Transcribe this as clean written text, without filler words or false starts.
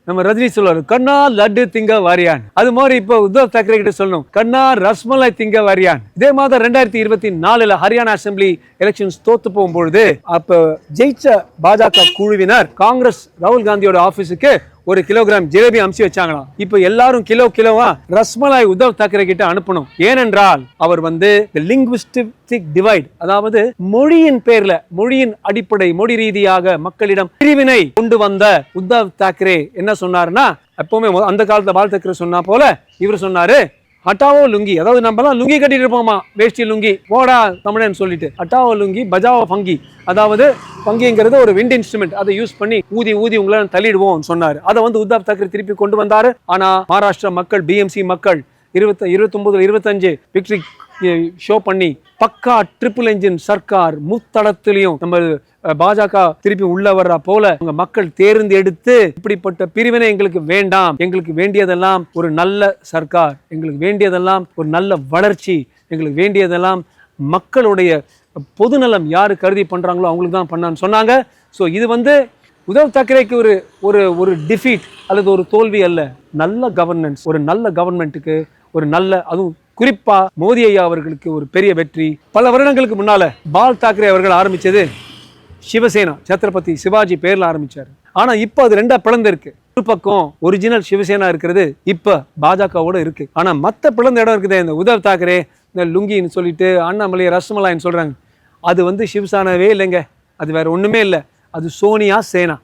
நம்ம ரஜினி சொல்லுவாரு, கண்ணா லட்டு திங்க வாரியான். அது மாதிரி இப்போ உத்தவ் தாக்கரே கிட்ட சொல்லணும், கண்ணா ரஸ்மலாய் திங்க வாரியான். இதே மாதிரி 2024 ஹரியானா அசெம்பிளி எலெக்ஷன்ஸ் தோத்து போகும்பொழுது அப்ப ஜெயிச்ச பாஜக குழுவினர் காங்கிரஸ் ராகுல் காந்தியோட ஆபீஸுக்கு 1 கிலோகிராம் ஜிலேபி அமிச்சு வச்சாங்களாம். இப்ப எல்லாரும் கிலோவா ரஸ்மலாய் உத்தவ் தாக்கரே கிட்ட அனுப்பணும். ஏனென்றால் அவர் லிங்குவிஸ்டிக் டிவைட், அதாவது மொழியின் பேர்ல, மொழியின் அடிப்படை, மொழி ரீதியாக மக்களிடம் பிரிவினை கொண்டு வந்த உத்தவ் தாக்கரே என்ன சொன்னாருன்னா, எப்பவுமே அந்த காலத்துல பால் தாக்கரே சொன்னா போல இவர் சொன்னாரு, ஹட்டாவோ லுங்கி, அதாவது நம்ம தான் லுங்கி கட்டிட்டு இருப்போமா, வேஷ்டி லுங்கி போடா தமிழன் சொல்லிட்டு, ஹட்டாவோ லுங்கி பஜாவோ பங்கி, அதாவது பங்கிங்கிறது ஒரு விண்ட் இன்ஸ்ட்ருமெண்ட், அதை யூஸ் பண்ணி ஊதி உங்களை தள்ளிடுவோம் சொன்னாரு. அதை உத்தவ் தாக்கரே திருப்பி கொண்டு வந்தாரு. ஆனா மகாராஷ்டிரா மக்கள், பிஎம்சி மக்கள் 29-25 விக்டரி ஷோ பண்ணி பக்கா ட்ரிபிள் என்ஜின் சர்க்கார் முத்தடத்திலையும் நம்ம பாஜக திருப்பி உள்ள வர்ற போல உங்க மக்கள் தேர்ந்தெடுத்து, இப்படிப்பட்ட பிரிவினை எங்களுக்கு வேண்டாம், எங்களுக்கு வேண்டியதெல்லாம் ஒரு நல்ல சர்க்கார், எங்களுக்கு வேண்டியதெல்லாம் ஒரு நல்ல வளர்ச்சி, எங்களுக்கு வேண்டியதெல்லாம் மக்களுடைய பொதுநலம் யாரு கருதி பண்றாங்களோ அவங்களுக்கு தான் பண்ணான்னு சொன்னாங்க. ஸோ இது உத்தவ் தாக்கரேக்கு ஒரு டிஃபீட் அல்லது ஒரு தோல்வி அல்ல, நல்ல கவர்னன்ஸ், ஒரு நல்ல கவர்மெண்ட்டுக்கு ஒரு நல்ல, அதுவும் குறிப்பா மோடி ஐயா அவர்களுக்கு ஒரு பெரிய வெற்றி. பல வருடங்களுக்கு முன்னால பால் தாக்கரே அவர்கள் ஆரம்பிச்சது சிவசேனா, சத்ரபதி சிவாஜி பேர்ல ஆரம்பிச்சாரு. ஆனா இப்ப அது ரெண்டா பிளந்து இருக்கு. ஒரு பக்கம் ஒரிஜினல் சிவசேனா இருக்கிறது, இப்ப பாஜகவோட இருக்கு. ஆனா மத்த பிளந்த இடம் இருக்குது, இந்த உத்தவ் தாக்கரே இந்த லுங்கின்னு சொல்லிட்டு அண்ணாமலை ரசமலாயின்னு சொல்றாங்க, அது சிவசேனாவே இல்லைங்க, அது வேற ஒண்ணுமே இல்லை, அது சோனியா சேனா.